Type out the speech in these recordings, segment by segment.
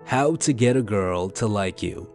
How to get a girl to like you.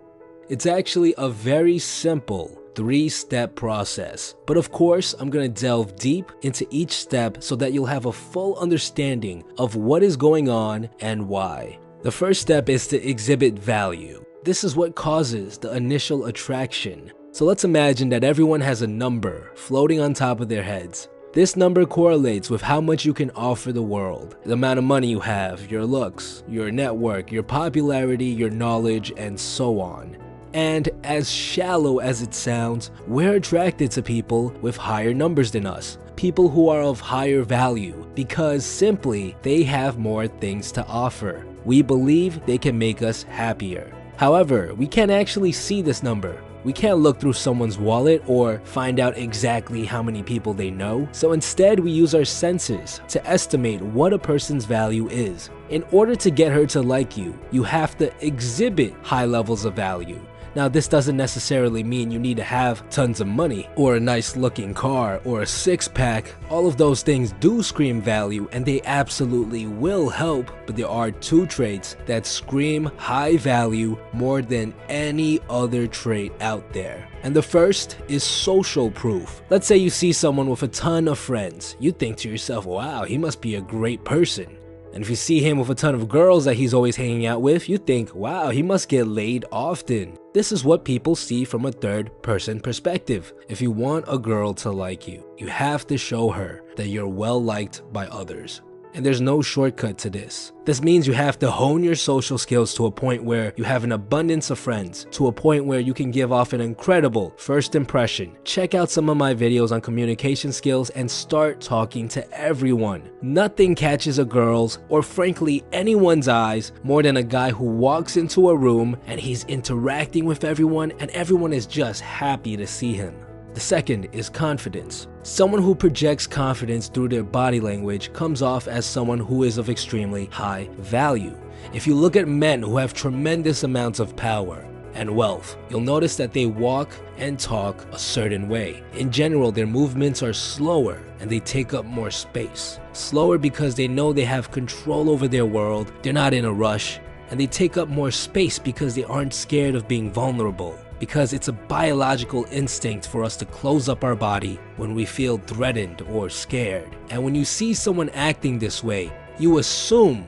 It's actually a very simple 3-step process, but of course I'm gonna delve deep into each step so that you'll have a full understanding of what is going on and why. The first step is to exhibit value. This is what causes the initial attraction. So let's imagine that everyone has a number floating on top of their heads. This number correlates with how much you can offer the world, the amount of money you have, your looks, your network, your popularity, your knowledge, and so on. And as shallow as it sounds, we're attracted to people with higher numbers than us, people who are of higher value, because simply they have more things to offer. We believe they can make us happier. However, we can't actually see this number. We can't look through someone's wallet or find out exactly how many people they know, so instead we use our senses to estimate what a person's value is. In order to get her to like you, you have to exhibit high levels of value. Now, this doesn't necessarily mean you need to have tons of money or a nice looking car or a six-pack. All of those things do scream value and they absolutely will help, but there are 2 traits that scream high value more than any other trait out there. And the first is social proof. Let's say you see someone with a ton of friends. You think to yourself, wow, he must be a great person. And if you see him with a ton of girls that he's always hanging out with, you think, wow, he must get laid often. This is what people see from a third-person perspective. If you want a girl to like you, you have to show her that you're well-liked by others. And there's no shortcut to this. This means you have to hone your social skills to a point where you have an abundance of friends, to a point where you can give off an incredible first impression. Check out some of my videos on communication skills and start talking to everyone. Nothing catches a girl's, or frankly anyone's eyes, more than a guy who walks into a room and he's interacting with everyone and everyone is just happy to see him. The second is confidence. Someone who projects confidence through their body language comes off as someone who is of extremely high value. If you look at men who have tremendous amounts of power and wealth, you'll notice that they walk and talk a certain way. In general, their movements are slower and they take up more space. Slower because they know they have control over their world, they're not in a rush, and they take up more space because they aren't scared of being vulnerable. Because it's a biological instinct for us to close up our body when we feel threatened or scared. And when you see someone acting this way, you assume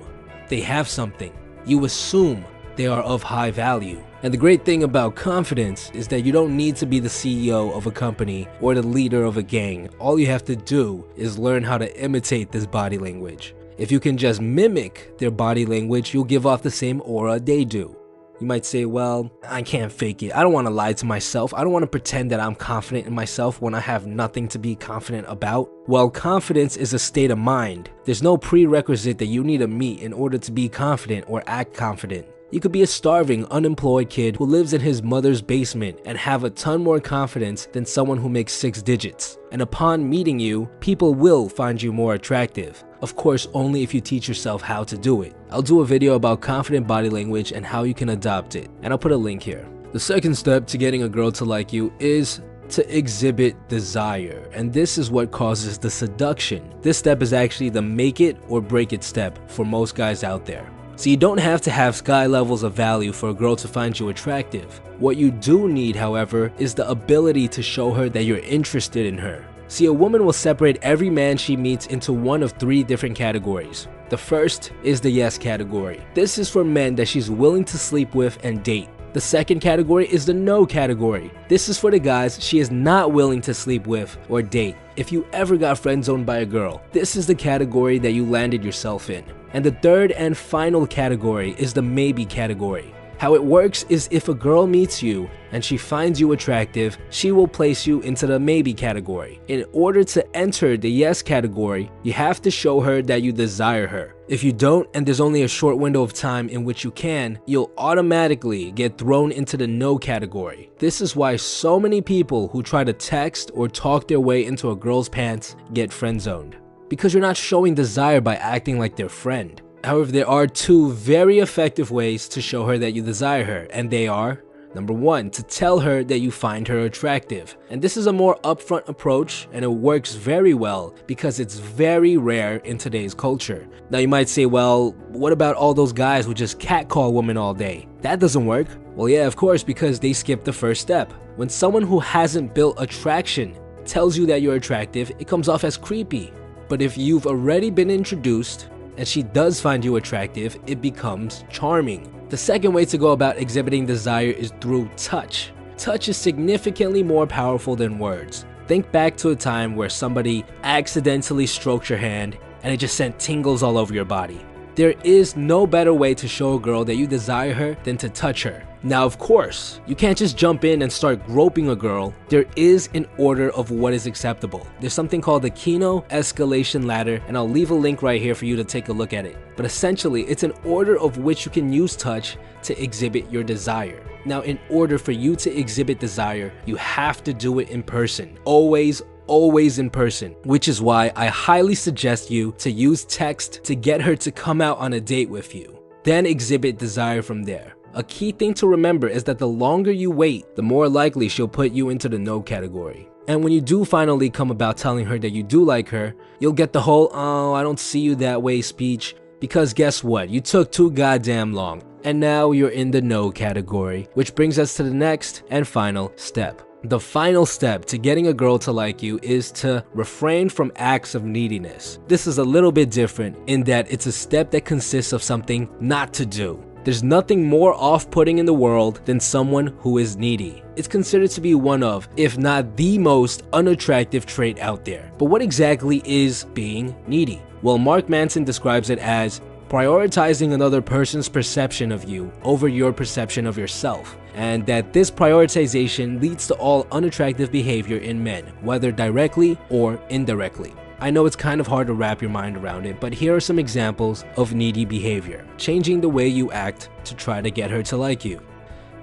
they have something. You assume they are of high value. And the great thing about confidence is that you don't need to be the CEO of a company or the leader of a gang. All you have to do is learn how to imitate this body language. If you can just mimic their body language, you'll give off the same aura they do. You might say, well, I can't fake it. I don't want to lie to myself. I don't want to pretend that I'm confident in myself when I have nothing to be confident about. Well, confidence is a state of mind. There's no prerequisite that you need to meet in order to be confident or act confident. You could be a starving, unemployed kid who lives in his mother's basement and have a ton more confidence than someone who makes 6 digits. And upon meeting you, people will find you more attractive. Of course, only if you teach yourself how to do it. I'll do a video about confident body language and how you can adopt it, and I'll put a link here. The second step to getting a girl to like you is to exhibit desire, and this is what causes the seduction. This step is actually the make it or break it step for most guys out there. So you don't have to have sky levels of value for a girl to find you attractive. What you do need, however, is the ability to show her that you're interested in her. See, a woman will separate every man she meets into one of 3 different categories. The first is the yes category. This is for men that she's willing to sleep with and date. The second category is the no category. This is for the guys she is not willing to sleep with or date. If you ever got friend-zoned by a girl, this is the category that you landed yourself in. And the third and final category is the maybe category. How it works is if a girl meets you and she finds you attractive, she will place you into the maybe category. In order to enter the yes category, you have to show her that you desire her. If you don't, and there's only a short window of time in which you can, you'll automatically get thrown into the no category. This is why so many people who try to text or talk their way into a girl's pants get friend-zoned. Because you're not showing desire by acting like their friend. However, there are 2 very effective ways to show her that you desire her, and they are Number 1, to tell her that you find her attractive. And this is a more upfront approach, and it works very well because it's very rare in today's culture. Now you might say, well, what about all those guys who just catcall women all day? That doesn't work. Well, yeah, of course, because they skip the first step. When someone who hasn't built attraction tells you that you're attractive, it comes off as creepy. But if you've already been introduced and she does find you attractive, it becomes charming. The second way to go about exhibiting desire is through touch. Touch is significantly more powerful than words. Think back to a time where somebody accidentally stroked your hand and it just sent tingles all over your body. There is no better way to show a girl that you desire her than to touch her. Now, of course, you can't just jump in and start groping a girl. There is an order of what is acceptable. There's something called the Kino escalation ladder, and I'll leave a link right here for you to take a look at it. But essentially, it's an order of which you can use touch to exhibit your desire. Now, in order for you to exhibit desire, you have to do it in person. Always in person, which is why I highly suggest you to use text to get her to come out on a date with you. Then exhibit desire from there. A key thing to remember is that the longer you wait, the more likely she'll put you into the no category. And when you do finally come about telling her that you do like her, you'll get the whole, oh, I don't see you that way speech, because guess what? You took too goddamn long. And now you're in the no category, which brings us to the next and final step. The final step to getting a girl to like you is to refrain from acts of neediness. This is a little bit different in that it's a step that consists of something not to do. There's nothing more off-putting in the world than someone who is needy. It's considered to be one of, if not the most unattractive trait out there. But what exactly is being needy? Well, Mark Manson describes it as prioritizing another person's perception of you over your perception of yourself, and that this prioritization leads to all unattractive behavior in men, whether directly or indirectly. I know it's kind of hard to wrap your mind around it, but here are some examples of needy behavior. Changing the way you act to try to get her to like you.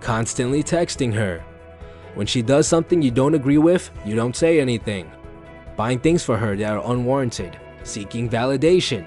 Constantly texting her. When she does something you don't agree with, you don't say anything. Buying things for her that are unwarranted. Seeking validation.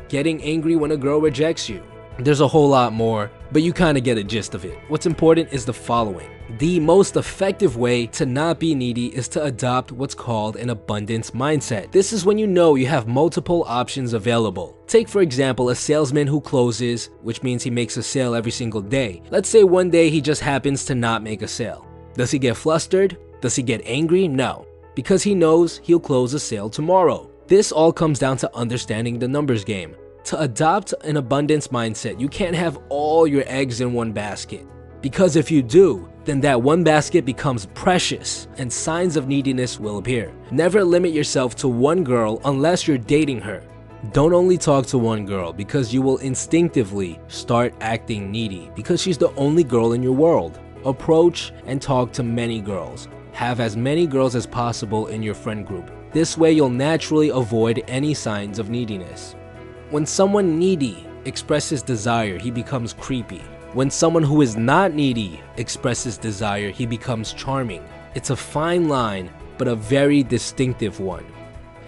Getting angry when a girl rejects you. There's a whole lot more, but you kind of get a gist of it. What's important is the following. The most effective way to not be needy is to adopt what's called an abundance mindset. This is when you know you have multiple options available. Take for example a salesman who closes, which means he makes a sale every single day. Let's say one day he just happens to not make a sale. Does he get flustered? Does he get angry? No, because he knows he'll close a sale tomorrow. This all comes down to understanding the numbers game. To adopt an abundance mindset, you can't have all your eggs in one basket. Because if you do, then that one basket becomes precious and signs of neediness will appear. Never limit yourself to one girl unless you're dating her. Don't only talk to one girl because you will instinctively start acting needy because she's the only girl in your world. Approach and talk to many girls. Have as many girls as possible in your friend group. This way you'll naturally avoid any signs of neediness. When someone needy expresses desire, he becomes creepy. When someone who is not needy expresses desire, he becomes charming. It's a fine line, but a very distinctive one.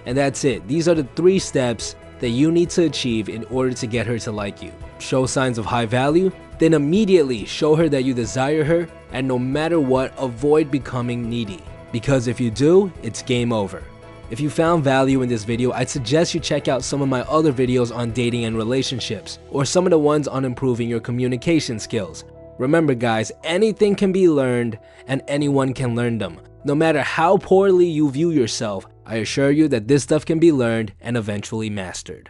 And that's it. These are the 3 steps that you need to achieve in order to get her to like you. Show signs of high value, then immediately show her that you desire her, and no matter what, avoid becoming needy. Because if you do, it's game over. If you found value in this video, I'd suggest you check out some of my other videos on dating and relationships, or some of the ones on improving your communication skills. Remember guys, anything can be learned and anyone can learn them. No matter how poorly you view yourself, I assure you that this stuff can be learned and eventually mastered.